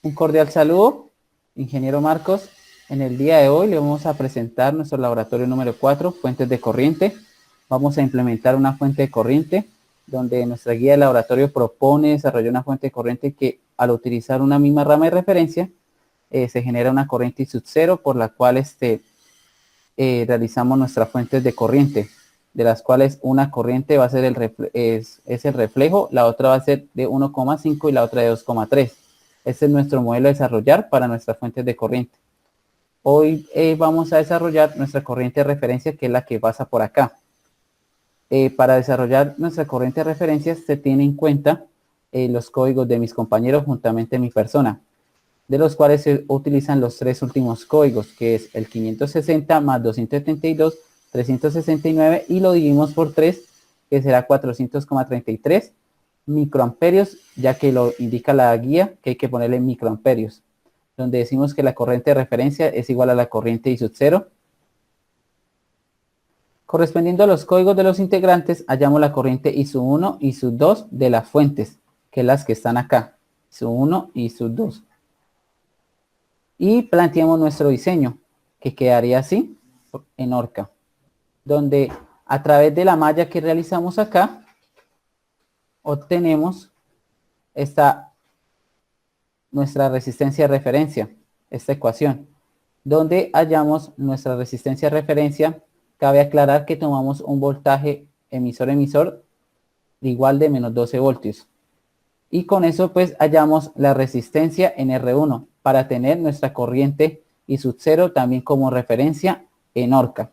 Un cordial saludo, ingeniero Marcos. En el día de hoy le vamos a presentar nuestro laboratorio número 4, fuentes de corriente. Vamos a implementar una fuente de corriente donde nuestra guía de laboratorio propone desarrollar una fuente de corriente que al utilizar una misma rama de referencia se genera una corriente I sub 0 por la cual realizamos nuestras fuentes de corriente, de las cuales una corriente va a ser es el reflejo, la otra va a ser de 1,5 y la otra de 2,3. Este es nuestro modelo a desarrollar para nuestras fuentes de corriente. Hoy vamos a desarrollar nuestra corriente de referencia, que es la que pasa por acá. Para desarrollar nuestra corriente de referencia se tiene en cuenta los códigos de mis compañeros juntamente mi persona, de los cuales se utilizan los tres últimos códigos, que es el 560 más 272, 369, y lo dividimos por 3, que será 400,33 microamperios, ya que lo indica la guía que hay que ponerle microamperios, donde decimos que la corriente de referencia es igual a la corriente I sub 0. Correspondiendo a los códigos de los integrantes, hallamos la corriente I sub 1 y I sub 2 de las fuentes, que es las que están acá, I sub 1 y I sub 2. Y planteamos nuestro diseño, que quedaría así en Orca, donde a través de la malla que realizamos acá, obtenemos nuestra resistencia de referencia, esta ecuación, donde hallamos nuestra resistencia de referencia. Cabe aclarar que tomamos un voltaje emisor-emisor igual de menos 12 voltios. Y con eso pues hallamos la resistencia en R1 para tener nuestra corriente I sub 0 también como referencia en Orca.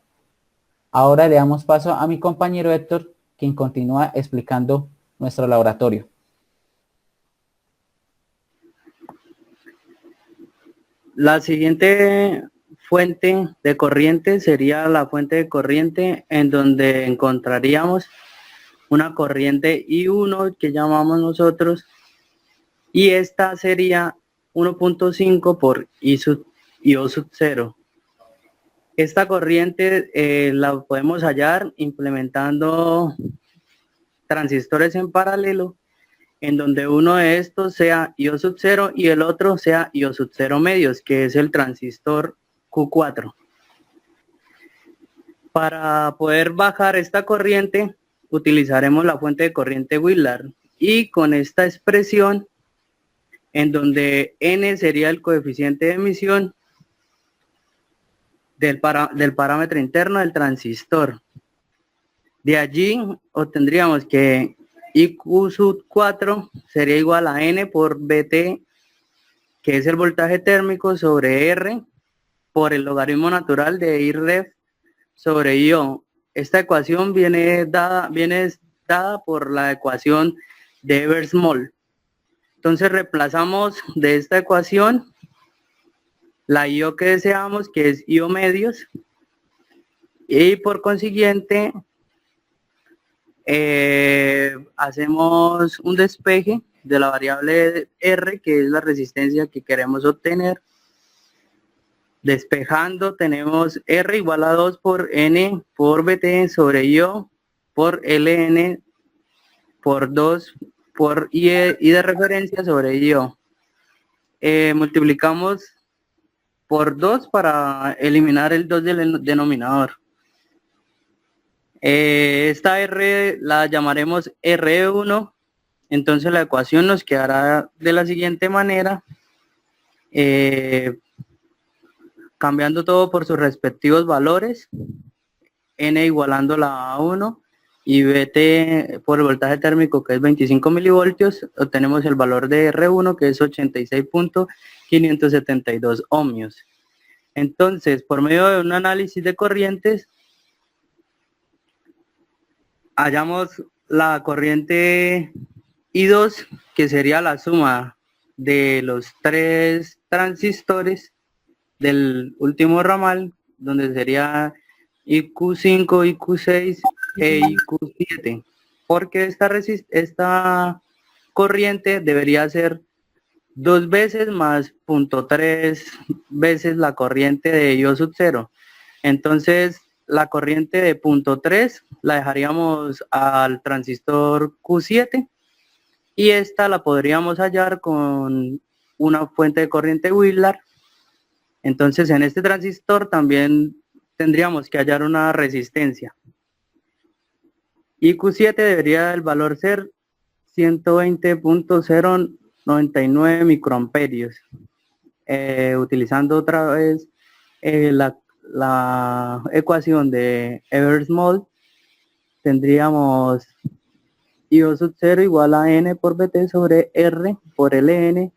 Ahora le damos paso a mi compañero Héctor, quien continúa explicando nuestro laboratorio. La siguiente fuente de corriente sería la fuente de corriente en donde encontraríamos una corriente I1 que llamamos nosotros, y esta sería 1.5 por I sub 0. Esta corriente la podemos hallar implementando transistores en paralelo, en donde uno de estos sea I sub 0 y el otro sea I sub 0 medios, que es el transistor Q4. Para poder bajar esta corriente, utilizaremos la fuente de corriente Willard, y con esta expresión, en donde N sería el coeficiente de emisión del parámetro interno del transistor. De allí obtendríamos que IQ sub 4 sería igual a N por BT, que es el voltaje térmico, sobre R por el logaritmo natural de IREF sobre IO. Esta ecuación viene dada por la ecuación de Eversmoll. Entonces reemplazamos de esta ecuación la IO que deseamos, que es IO medios, y por consiguiente hacemos un despeje de la variable R, que es la resistencia que queremos obtener. Despejando tenemos R igual a 2 por N por BT sobre IO por LN por 2 por I de referencia sobre IO. Multiplicamos por 2 para eliminar el 2 del denominador. Esta R la llamaremos R1. Entonces la ecuación nos quedará de la siguiente manera, cambiando todo por sus respectivos valores, N igualando la A1 y BT por el voltaje térmico, que es 25 milivoltios, obtenemos el valor de R1, que es 86.572 ohmios. Entonces, por medio de un análisis de corrientes, hallamos la corriente I2, que sería la suma de los tres transistores del último ramal, donde sería IQ5, IQ6 e IQ7, porque esta corriente debería ser 2 veces más 0.3 veces la corriente de I sub 0. Entonces la corriente de 0.3 la dejaríamos al transistor Q7, y esta la podríamos hallar con una fuente de corriente Wheeler. Entonces en este transistor también tendríamos que hallar una resistencia. Y Q7 debería el valor ser 120.099 microamperios. Utilizando otra vez la ecuación de Eversmold, tendríamos I sub 0 igual a N por BT sobre R por Ln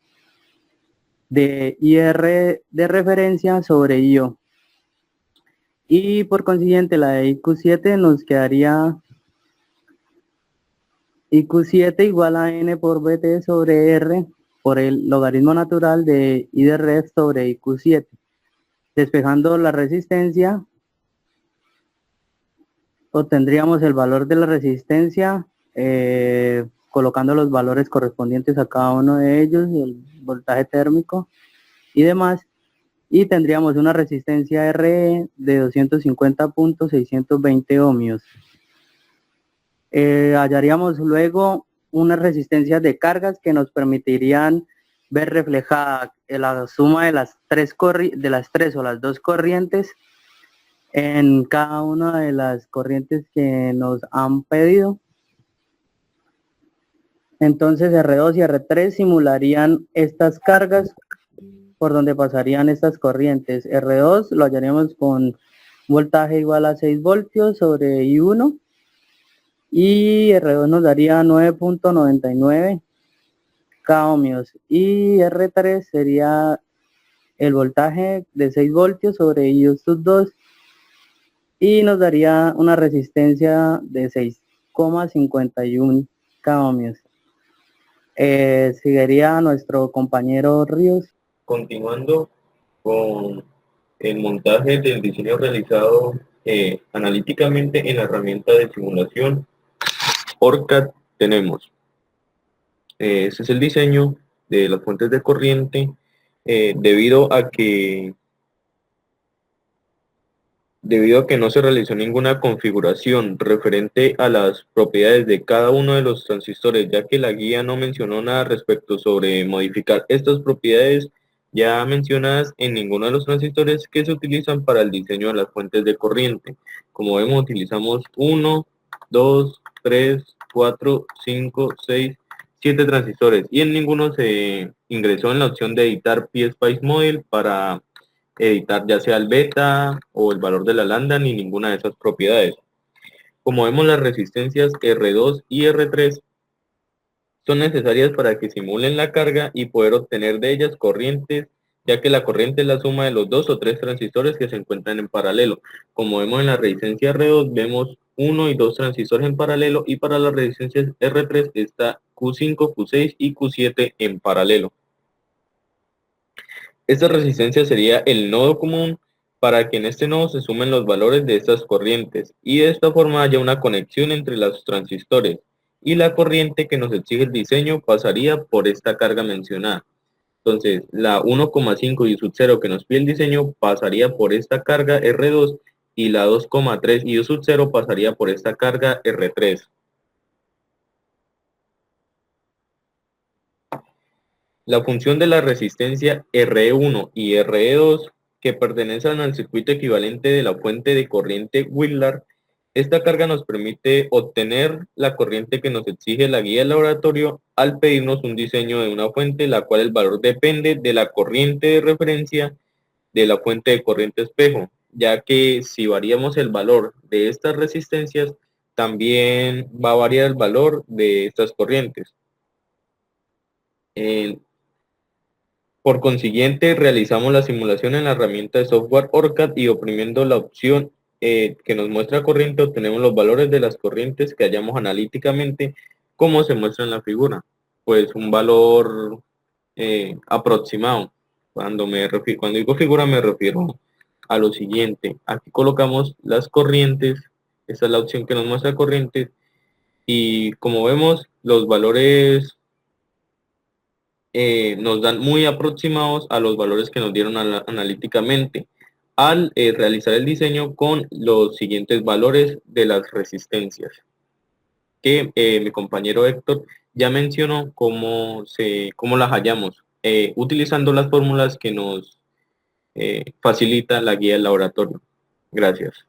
de IR de referencia sobre IO. Y por consiguiente la de IQ7 nos quedaría IQ7 igual a N por BT sobre R por el logaritmo natural de I de ref sobre IQ7. Despejando la resistencia, obtendríamos el valor de la resistencia colocando los valores correspondientes a cada uno de ellos, el voltaje térmico y demás, y tendríamos una resistencia RE de 250.620 ohmios. Hallaríamos luego unas resistencias de cargas que nos permitirían ver reflejada la suma de las tres o las dos corrientes en cada una de las corrientes que nos han pedido. Entonces R2 y R3 simularían estas cargas por donde pasarían estas corrientes. R2 lo hallaríamos con voltaje igual a 6 voltios sobre I1 y R2 nos daría 9.99 K ohmios y R3 sería el voltaje de 6 voltios sobre I2 sub 2 y nos daría una resistencia de 6,51 K ohmios. Seguiría nuestro compañero Ríos. Continuando con el montaje del diseño realizado analíticamente en la herramienta de simulación ORCAD, tenemos este es el diseño de las fuentes de corriente debido a que no se realizó ninguna configuración referente a las propiedades de cada uno de los transistores, ya que la guía no mencionó nada respecto sobre modificar estas propiedades ya mencionadas en ninguno de los transistores que se utilizan para el diseño de las fuentes de corriente. Como vemos, utilizamos 1, 2, 3, 4, 5, 6, 7 transistores y en ninguno se ingresó en la opción de editar PSpice Model para editar ya sea el beta o el valor de la lambda ni ninguna de esas propiedades. Como vemos, las resistencias R2 y R3 son necesarias para que simulen la carga y poder obtener de ellas corrientes, ya que la corriente es la suma de los 2 o 3 transistores que se encuentran en paralelo. Como vemos en la resistencia R2, vemos 1 y 2 transistores en paralelo, y para las resistencias R3 está Q5, Q6 y Q7 en paralelo. Esta resistencia sería el nodo común para que en este nodo se sumen los valores de estas corrientes y de esta forma haya una conexión entre los transistores, y la corriente que nos exige el diseño pasaría por esta carga mencionada. Entonces la 1,5 y sub 0 que nos pide el diseño pasaría por esta carga R2 y la 2,3 y sub 0 pasaría por esta carga R3. La función de la resistencia RE1 y RE2 que pertenecen al circuito equivalente de la fuente de corriente Wheeler, esta carga nos permite obtener la corriente que nos exige la guía del laboratorio al pedirnos un diseño de una fuente, la cual el valor depende de la corriente de referencia de la fuente de corriente espejo, ya que si variamos el valor de estas resistencias, también va a variar el valor de estas corrientes. Por consiguiente, realizamos la simulación en la herramienta de software ORCAD y oprimiendo la opción que nos muestra corriente, obtenemos los valores de las corrientes que hallamos analíticamente, como se muestra en la figura. Pues un valor aproximado. Cuando digo figura me refiero a lo siguiente. Aquí colocamos las corrientes, esta es la opción que nos muestra corrientes, y como vemos los valores nos dan muy aproximados a los valores que nos dieron analíticamente al realizar el diseño con los siguientes valores de las resistencias que mi compañero Héctor ya mencionó cómo las hallamos. utilizando las fórmulas que nos facilita la guía del laboratorio. Gracias.